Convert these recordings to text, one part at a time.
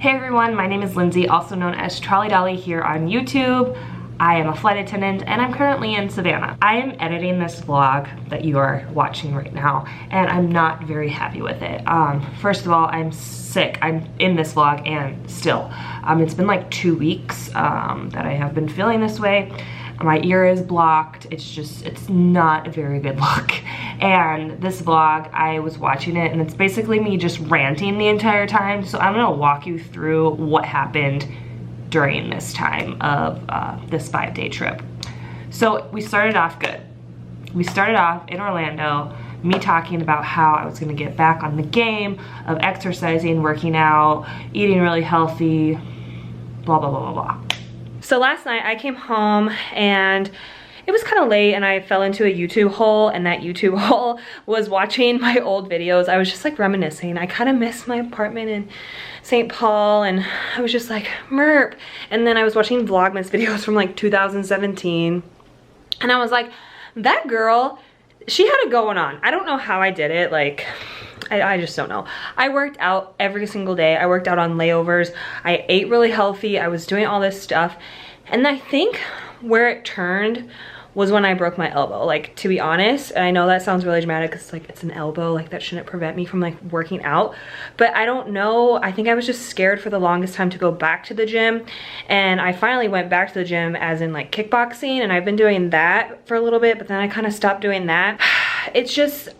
Hey everyone, my name is Lindsay, also known as Trolley Dolly here on YouTube. I am a flight attendant and I'm currently in Savannah. I am editing this vlog that you are watching right now and I'm not very happy with it. First of all, I'm sick. I'm in this vlog and still. It's been like 2 weeks that I have been feeling this way. My ear is blocked. It's not a very good look. And this vlog, I was watching it and it's basically me just ranting the entire time. So I'm gonna walk you through what happened during this time of this 5-day trip. So we started off good. We started off in Orlando, me talking about how I was gonna get back on the game of exercising, working out, eating really healthy, blah, blah, blah, blah, blah. So last night I came home and it was kind of late and I fell into a YouTube hole, and that YouTube hole was watching my old videos. I was just like reminiscing. I kind of missed my apartment in St. Paul and I was just like, merp. And then I was watching Vlogmas videos from like 2017 and I was like, that girl, she had it going on. I don't know how I did it. Like, I just don't know. I worked out every single day. I worked out on layovers. I ate really healthy. I was doing all this stuff. And I think where it turned was when I broke my elbow. Like, to be honest, and I know that sounds really dramatic because like it's an elbow, like that shouldn't prevent me from like working out. But I don't know. I think I was just scared for the longest time to go back to the gym. And I finally went back to the gym as in like kickboxing, and I've been doing that for a little bit, but then I kind of stopped doing that. It's just,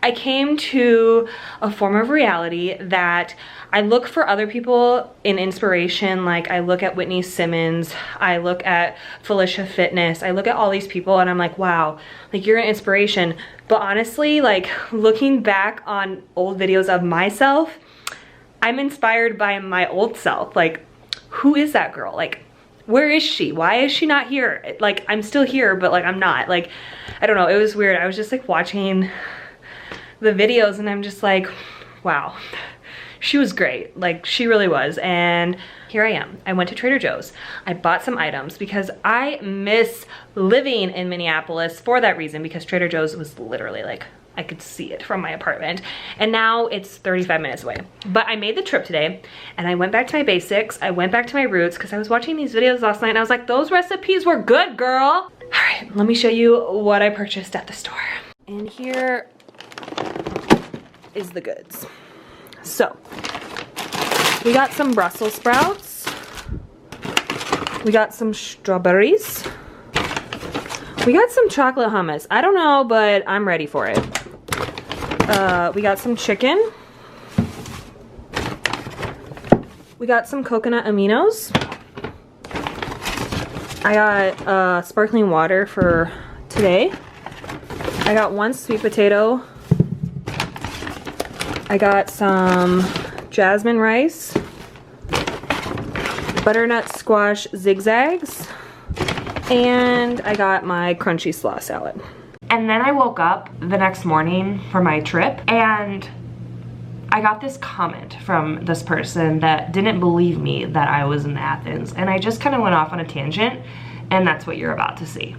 I came to a form of reality that I look for other people in inspiration. Like I look at Whitney Simmons, I look at Felicia Fitness, I look at all these people and I'm like, wow, like you're an inspiration. But honestly, like looking back on old videos of myself, I'm inspired by my old self. Like, who is that girl? Like, where is she? Why is she not here? Like, I'm still here, but like I'm not. Like, I don't know, it was weird. I was just like watching the videos and I'm just like, wow, she was great. Like, she really was. And here I am. I went to Trader Joe's. I bought some items because I miss living in Minneapolis for that reason, because Trader Joe's was literally like, I could see it from my apartment. And now it's 35 minutes away. But I made the trip today and I went back to my basics. I went back to my roots because I was watching these videos last night and I was like, those recipes were good, girl. All right, let me show you what I purchased at the store. And here is the goods. So we got some Brussels sprouts, we got some strawberries, we got some chocolate hummus. I don't know, but I'm ready for it. We got some chicken, we got some coconut aminos, I got sparkling water for today, I got 1 sweet potato, I got some jasmine rice, butternut squash zigzags, and I got my crunchy slaw salad. And then I woke up the next morning for my trip and I got this comment from this person that didn't believe me that I was in Athens, and I just kind of went off on a tangent, and that's what you're about to see.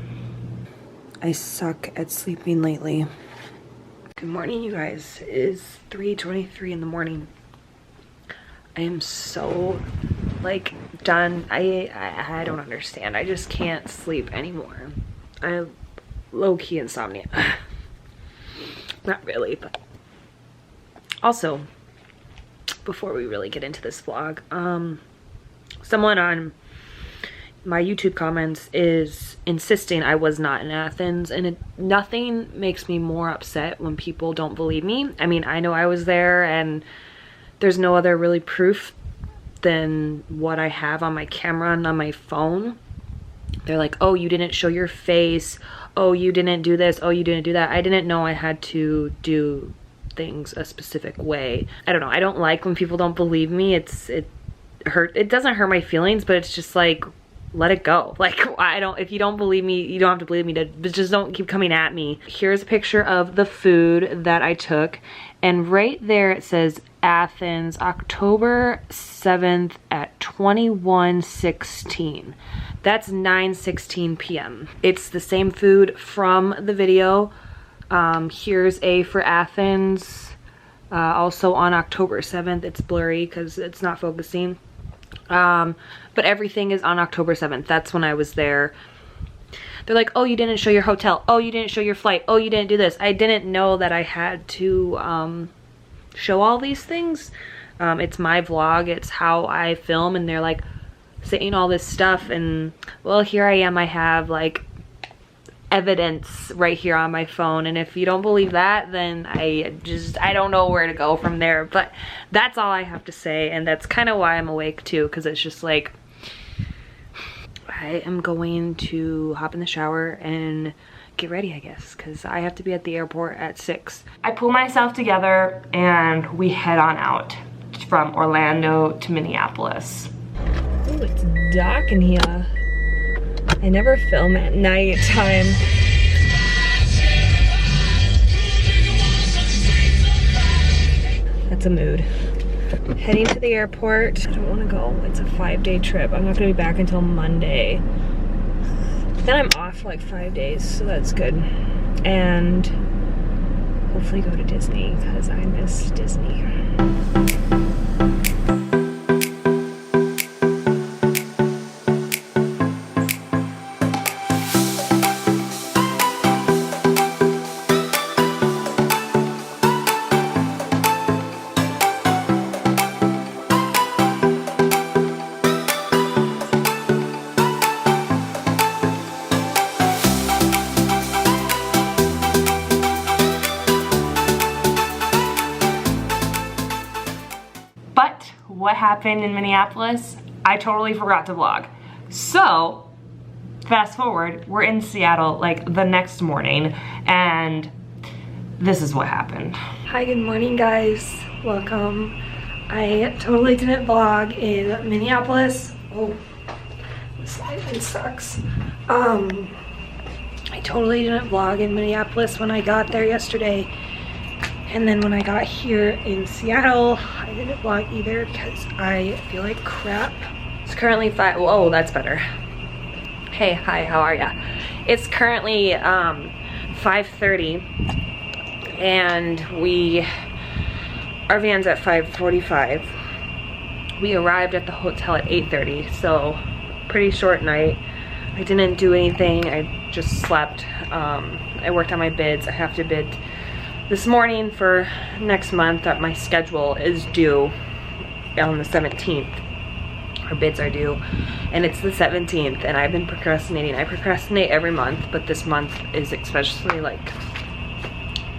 I suck at sleeping lately. Good morning, you guys. It is 3:23 in the morning. I am so like done. I don't understand. I just can't sleep anymore. I have low-key insomnia. Not really, but also before we really get into this vlog, someone on my YouTube comments is insisting I was not in Athens, and nothing makes me more upset when people don't believe me. I mean, I know I was there and there's no other really proof than what I have on my camera and on my phone. They're like, oh, you didn't show your face, oh, you didn't do this, oh, you didn't do that. I didn't know I had to do things a specific way. I don't know, I don't like when people don't believe me. It doesn't hurt my feelings, but it's just like, let it go. Like, if you don't believe me, you don't have to believe me, but just don't keep coming at me. Here's a picture of the food that I took, and right there it says Athens, October 7th at 21:16. That's 9:16 p.m. It's the same food from the video. Here's A for Athens, also on October 7th. It's blurry because it's not focusing. But everything is on October 7th. That's when I was there. They're like, oh, you didn't show your hotel. Oh, you didn't show your flight. Oh, you didn't do this. I didn't know that I had to show all these things. It's my vlog. It's how I film. And they're like saying all this stuff. And well, here I am. I have like evidence right here on my phone. And if you don't believe that, then I don't know where to go from there. But that's all I have to say. And that's kind of why I'm awake too. Because it's just like, I am going to hop in the shower and get ready, I guess, because I have to be at the airport at 6. I pull myself together and we head on out from Orlando to Minneapolis. Oh, it's dark in here. I never film at night time. That's a mood. Heading to the airport. I don't want to go. It's a 5-day trip. I'm not going to be back until Monday. Then I'm off for like 5 days, so that's good. And hopefully go to Disney because I miss Disney. What happened in Minneapolis, I totally forgot to vlog. So, fast forward, we're in Seattle like the next morning, and this is what happened. Hi, good morning guys. Welcome. I totally didn't vlog in Minneapolis. Oh, this lighting sucks. I totally didn't vlog in Minneapolis when I got there yesterday. And then when I got here in Seattle, I didn't vlog either because I feel like crap. It's currently 5, oh, that's better. Hey, hi, how are ya? It's currently 5:30 and our van's at 5:45. We arrived at the hotel at 8:30, so pretty short night. I didn't do anything, I just slept. I worked on my bids. I have to bid this morning for next month. That my schedule is due on the 17th. Our bids are due and it's the 17th and I've been procrastinating. I procrastinate every month, but this month is especially like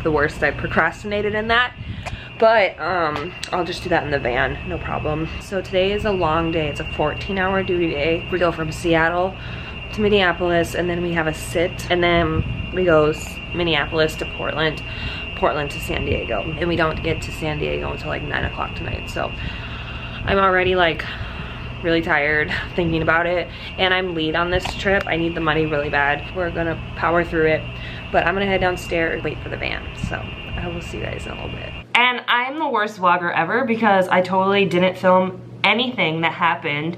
the worst. I procrastinated in that, but I'll just do that in the van, no problem. So today is a long day. It's a 14-hour duty day. We go from Seattle to Minneapolis and then we have a sit and then we go Minneapolis to Portland to San Diego, and we don't get to San Diego until like 9 o'clock tonight. So I'm already like really tired thinking about it, and I'm lead on this trip. I need the money really bad. We're gonna power through it, but I'm gonna head downstairs, wait for the van. So I will see you guys in a little bit. And I'm the worst vlogger ever because I totally didn't film anything that happened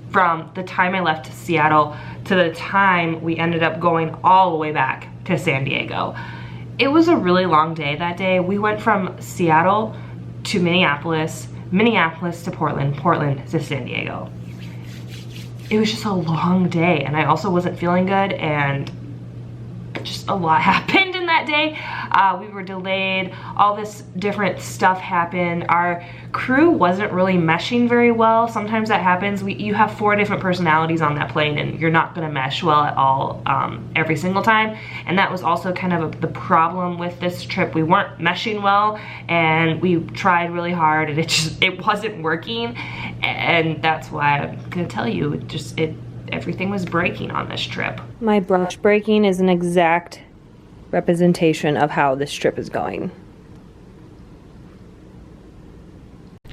from the time I left Seattle to the time we ended up going all the way back to San Diego. It was a really long day that day. We went from Seattle to Minneapolis, Minneapolis to Portland, Portland to San Diego. It was just a long day, and I also wasn't feeling good, and just a lot happened in that day. We were delayed, all this different stuff happened. Our crew wasn't really meshing very well. Sometimes that happens. You have 4 different personalities on that plane and you're not gonna mesh well at all every single time. And that was also kind of the problem with this trip. We weren't meshing well and we tried really hard and it wasn't working. And that's why I'm gonna tell you, everything was breaking on this trip. My brush breaking is an exact representation of how this trip is going.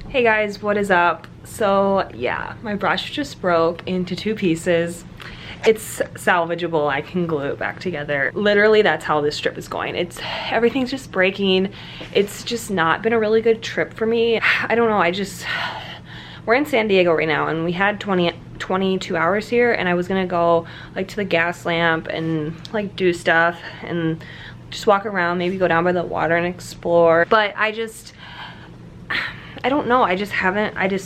Hey guys, what is up? So yeah, my brush just broke into 2 pieces. It's salvageable, I can glue it back together. Literally, that's how this trip is going. Everything's just breaking. It's just not been a really good trip for me. I don't know, we're in San Diego right now and we had 22 hours here, and I was gonna go like to the gas lamp and like do stuff and just walk around, maybe go down by the water and explore. But I I don't know, I just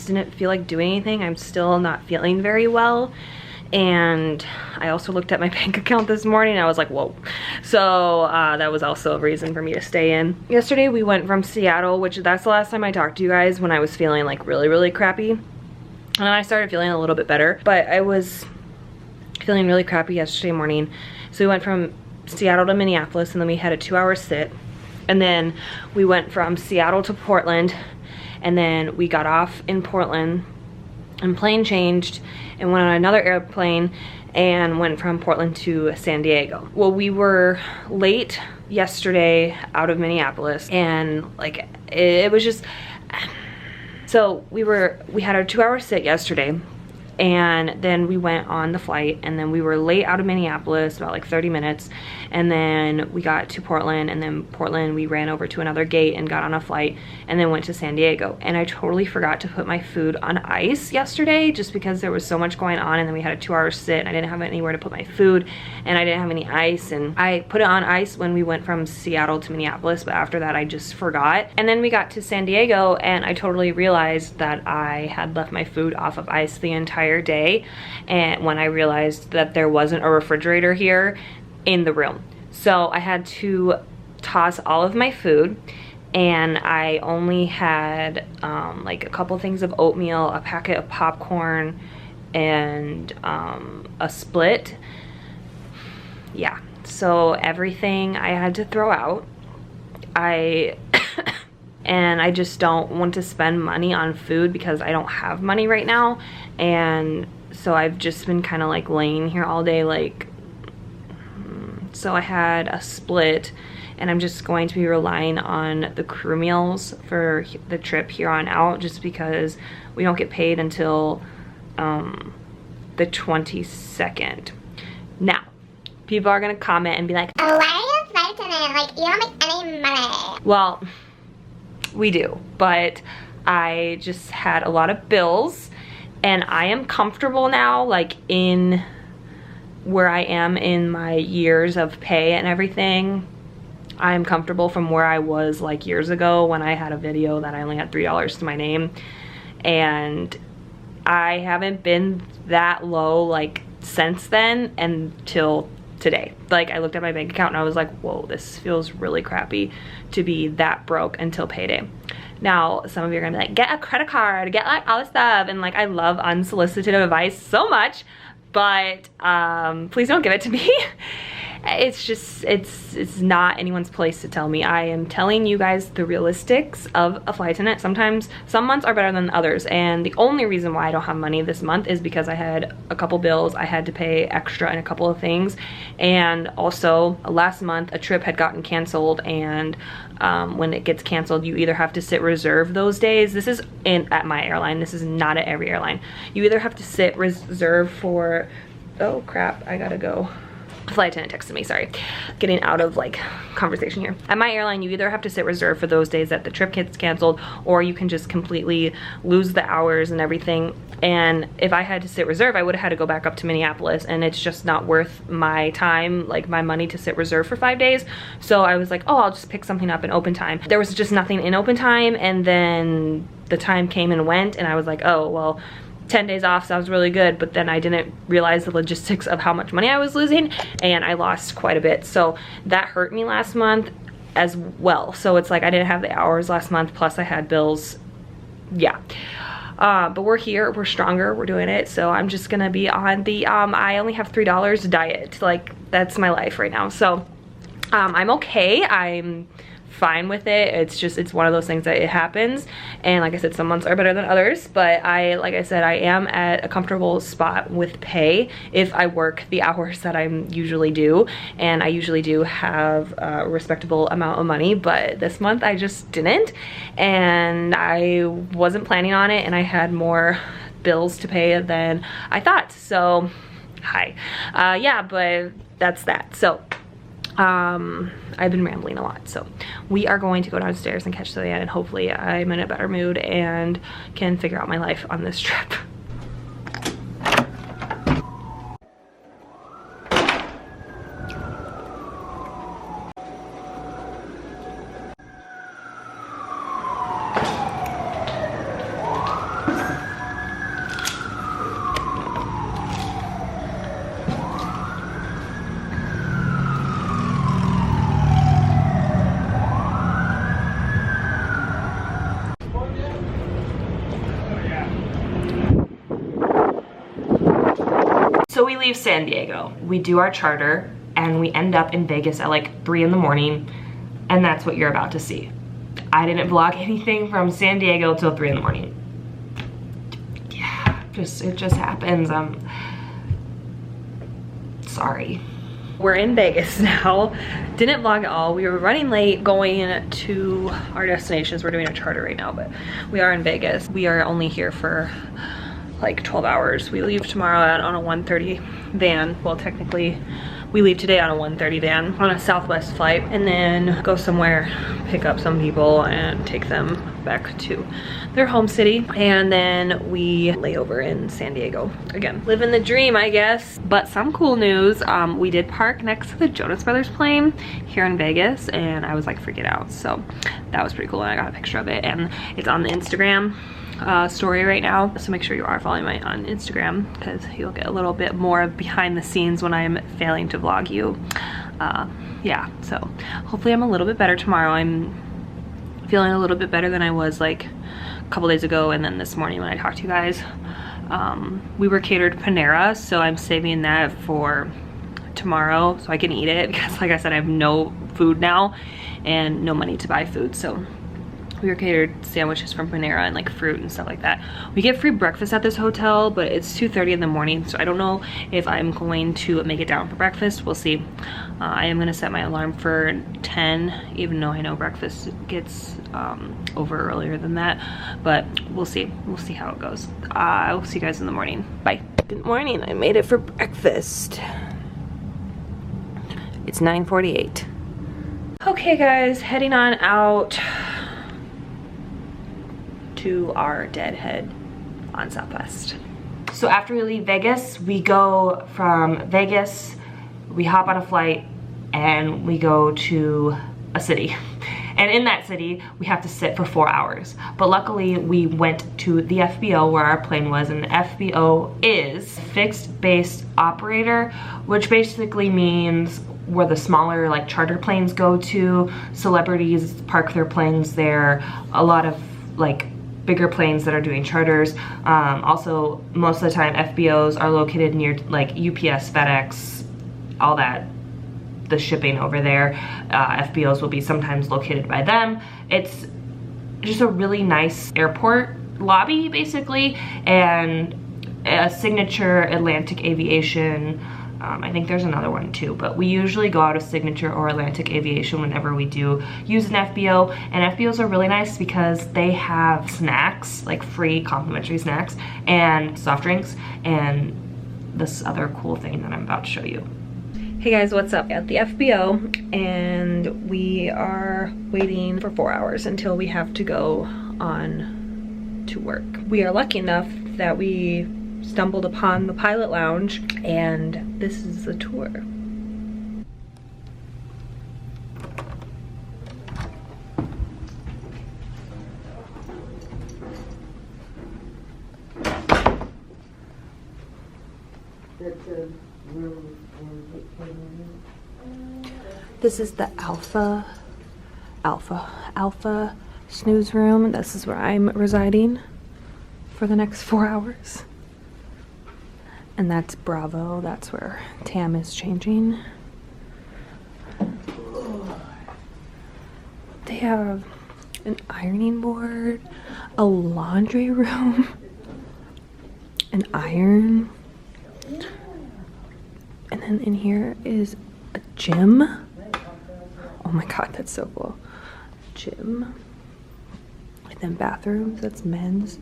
didn't feel like doing anything. I'm still not feeling very well. And I also looked at my bank account this morning and I was like, whoa. So that was also a reason for me to stay in. Yesterday we went from Seattle, which that's the last time I talked to you guys, when I was feeling like really, really crappy. And then I started feeling a little bit better, but I was feeling really crappy yesterday morning. So we went from Seattle to Minneapolis, and then we had a 2-hour sit. And then we went from Seattle to Portland, and then we got off in Portland and plane changed and went on another airplane and went from Portland to San Diego. Well, we were late yesterday out of Minneapolis, and like it was just, so we had our 2-hour sit yesterday, and then we went on the flight, and then we were late out of Minneapolis, about like 30 minutes, and then we got to Portland, and then Portland we ran over to another gate and got on a flight, and then went to San Diego. And I totally forgot to put my food on ice yesterday, just because there was so much going on, and then we had a 2-hour sit and I didn't have anywhere to put my food, and I didn't have any ice, and I put it on ice when we went from Seattle to Minneapolis, but after that I just forgot. And then we got to San Diego and I totally realized that I had left my food off of ice the entire day, and when I realized that there wasn't a refrigerator here in the room. So I had to toss all of my food, and I only had like a couple things of oatmeal, a packet of popcorn, and a split. Yeah, so everything I had to throw out. And I just don't want to spend money on food because I don't have money right now. And so I've just been kind of like laying here all day, like, so I had a split, and I'm just going to be relying on the crew meals for the trip here on out, just because we don't get paid until the 22nd. Now, people are gonna comment and be like, oh, why are you a flight attendant? Like, you don't make any money. Well, we do, but I just had a lot of bills, and I am comfortable now, like in where I am in my years of pay and everything. I'm comfortable from where I was like years ago when I had a video that I only had $3 to my name, and I haven't been that low like since then until today. Like, I looked at my bank account and I was like, whoa, this feels really crappy to be that broke until payday. Now, some of you are gonna be like, get a credit card, get like all this stuff, and like, I love unsolicited advice so much, but please don't give it to me. It's just, it's not anyone's place to tell me. I am telling you guys the realistics of a flight attendant. Sometimes some months are better than others, and the only reason why I don't have money this month is because I had a couple bills I had to pay extra in a couple of things, and also last month a trip had gotten canceled, and when it gets canceled you either have to sit reserve those days. This is at my airline, this is not at every airline. You either have to sit reserve for, oh crap, I gotta go. Flight attendant texted me, sorry. Getting out of like conversation here. At my airline, you either have to sit reserve for those days that the trip gets canceled, or you can just completely lose the hours and everything. And if I had to sit reserve, I would have had to go back up to Minneapolis, and it's just not worth my time, like my money, to sit reserve for 5 days. So I was like, oh, I'll just pick something up in open time. There was just nothing in open time, and then the time came and went, and I was like, oh, well, 10 days off sounds really good, but then I didn't realize the logistics of how much money I was losing, and I lost quite a bit. So that hurt me last month as well. So it's like I didn't have the hours last month, plus I had bills. Yeah. But we're here, we're stronger, we're doing it. So I'm just gonna be on the I only have $3 diet. Like, that's my life right now. So I'm okay. I'm fine with it. It's just, it's one of those things that it happens, and like I said, some months are better than others, but like I said, I am at a comfortable spot with pay if I work the hours that I usually do, and I usually do have a respectable amount of money, but this month I just didn't, and I wasn't planning on it, and I had more bills to pay than I thought. So hi. Yeah, but that's that. So I've been rambling a lot, so we are going to go downstairs and catch Savannah, and hopefully I'm in a better mood and can figure out my life on this trip. we leave San Diego, we do our charter and we end up in Vegas at like 3 in the morning, and that's what you're about to see. I didn't vlog anything from San Diego till 3 in the morning. Yeah, it just happens. I'm sorry. We're in Vegas now. Didn't vlog at all. We were running late going to our destinations. We're doing a charter right now, but we are in Vegas. We are only here for like 12 hours. We leave tomorrow on a 1:30 van. Well, technically we leave today on a 1:30 van on a Southwest flight, and then go somewhere, pick up some people and take them back to their home city, and then we lay over in San Diego again. Living the dream, I guess. But some cool news, we did park next to the Jonas Brothers plane here in Vegas, and I was like freaking out. So that was pretty cool, and I got a picture of it, and it's on the Instagram story right now. So make sure you are following me on Instagram, because you'll get a little bit more behind the scenes when I'm failing to vlog you. Yeah, so hopefully I'm a little bit better tomorrow. I'm feeling a little bit better than I was like a couple days ago, and then this morning when I talked to you guys. We were catered Panera, so I'm saving that for tomorrow so I can eat it, because like I said, I have no food now and no money to buy food. So we were catered sandwiches from Panera and like fruit and stuff like that. We get free breakfast at this hotel, but it's 2:30 in the morning, so I don't know if I'm going to make it down for breakfast. We'll see. I am gonna set my alarm for 10, even though I know breakfast gets over earlier than that, but we'll see. We'll see how it goes. I will see you guys in the morning. Bye. Good morning. I made it for breakfast. It's 9:48. Okay guys, heading on out to our deadhead on Southwest. So after we leave Vegas, we go from Vegas, we hop on a flight, and we go to a city. And in that city, we have to sit for 4 hours. But luckily, we went to the FBO where our plane was, and the FBO is fixed base operator, which basically means where the smaller like charter planes go to. Celebrities park their planes there. A lot of like bigger planes that are doing charters. Also, most of the time FBOs are located near like UPS, FedEx, all that, the shipping over there. FBOs will be sometimes located by them. It's just a really nice airport lobby basically, and a signature Atlantic Aviation. I think there's another one too, but we usually go out of Signature or Atlantic Aviation whenever we do use an FBO. And FBOs are really nice because they have snacks, like free complimentary snacks and soft drinks, and this other cool thing that I'm about to show you. Hey guys, what's up? At the FBO, and we are waiting for 4 hours until we have to go on to work. We are lucky enough that we stumbled upon the pilot lounge, and this is the tour. This is the Alpha snooze room. This is where I'm residing for the next 4 hours. And that's Bravo. That's where Tam is changing. They have an ironing board, a laundry room, an iron, and then in here is a gym. Oh my god, that's so cool. Gym. And then bathrooms, that's men's.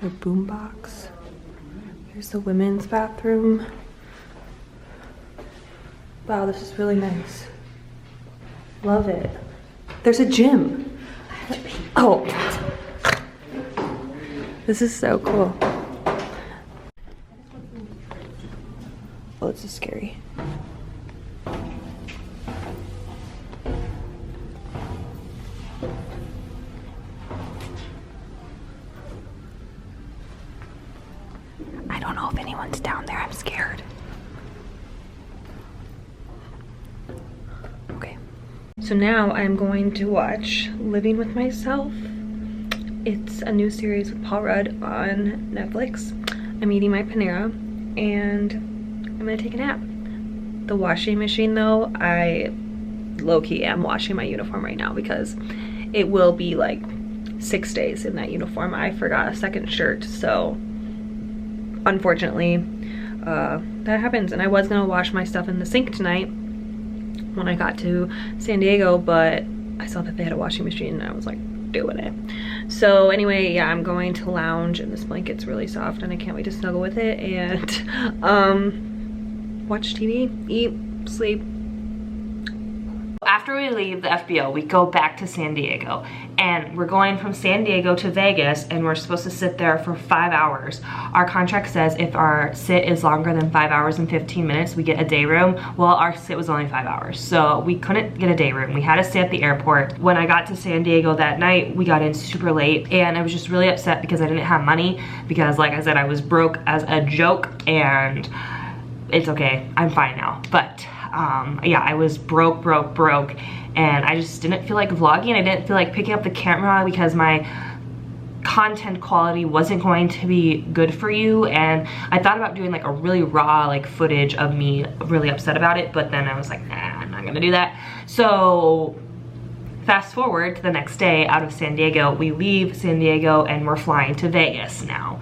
A boombox. Here's the women's bathroom. Wow, this is really nice. Love it. There's a gym. Oh. This is so cool. Oh, this is scary. I don't know if anyone's down there. I'm scared. Okay. So now I'm going to watch Living with Myself. It's a new series with Paul Rudd on Netflix. I'm eating my Panera, and I'm gonna take a nap. The washing machine though, I low-key am washing my uniform right now because it will be like 6 days in that uniform. I forgot a second shirt, so unfortunately that happens. And I was gonna wash my stuff in the sink tonight when I got to San Diego, but I saw that they had a washing machine and I was like doing it. So anyway, yeah, I'm going to lounge, and this blanket's really soft and I can't wait to snuggle with it and watch TV, eat, sleep. After we leave the FBO, we go back to San Diego, and we're going from San Diego to Vegas, and we're supposed to sit there for 5 hours. Our contract says if our sit is longer than 5 hours and 15 minutes, we get a day room. Well, our sit was only 5 hours, so we couldn't get a day room. We had to stay at the airport. When I got to San Diego that night, we got in super late, and I was just really upset because I didn't have money, because like I said, I was broke as a joke, and it's okay, I'm fine now. But yeah, I was broke, and I just didn't feel like vlogging. I didn't feel like picking up the camera because my content quality wasn't going to be good for you, and I thought about doing like a really raw like footage of me really upset about it, but then I was like, nah, I'm not gonna do that. So fast forward to the next day out of San Diego. We leave San Diego and we're flying to Vegas now.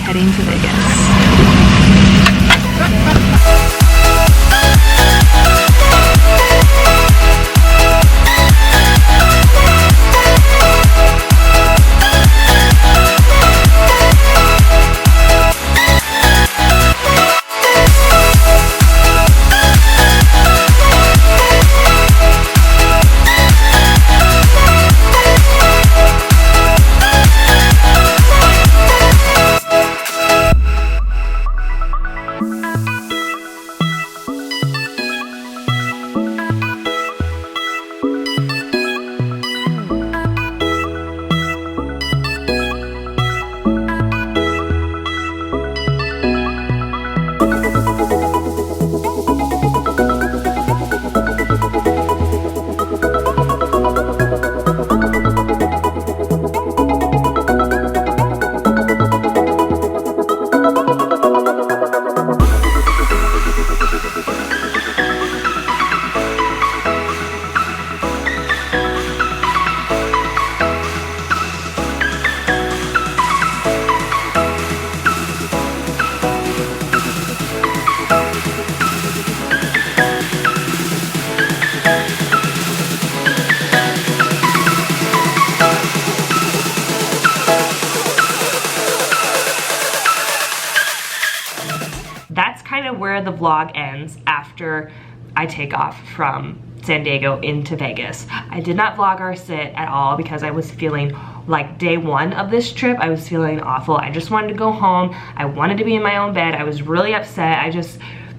Heading to Vegas. That's kind of where the vlog ends after I take off from San Diego into Vegas. I did not vlog our sit at all because I was feeling like day one of this trip, I was feeling awful. I just wanted to go home. I wanted to be in my own bed. I was really upset.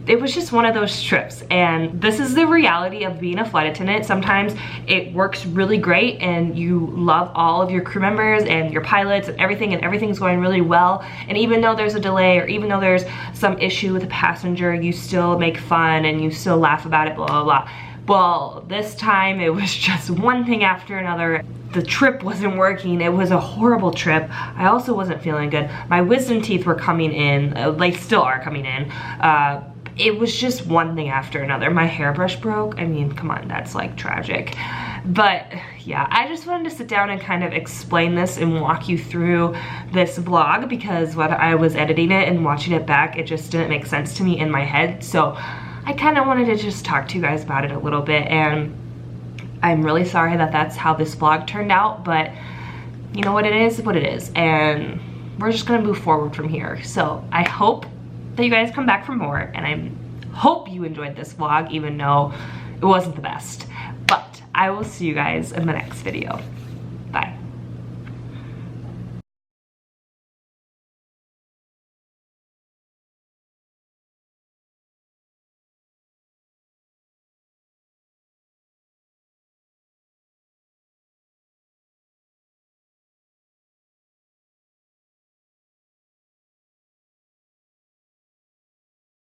It was just one of those trips, and this is the reality of being a flight attendant. Sometimes it works really great and you love all of your crew members and your pilots and everything's going really well, and even though there's a delay or even though there's some issue with a passenger, you still make fun and you still laugh about it, blah blah blah. Well, this time it was just one thing after another. The trip wasn't working. It was a horrible trip. I also wasn't feeling good. My wisdom teeth were coming in. They still are coming in. It was just one thing after another. My hairbrush broke. I mean, come on, that's like tragic. But yeah, I just wanted to sit down and kind of explain this and walk you through this vlog, because when I was editing it and watching it back, it just didn't make sense to me in my head. So I kind of wanted to just talk to you guys about it a little bit, and I'm really sorry that that's how this vlog turned out, but you know what it is, and we're just gonna move forward from here. So I hope that you guys come back for more, and I hope you enjoyed this vlog, even though it wasn't the best. But I will see you guys in the next video.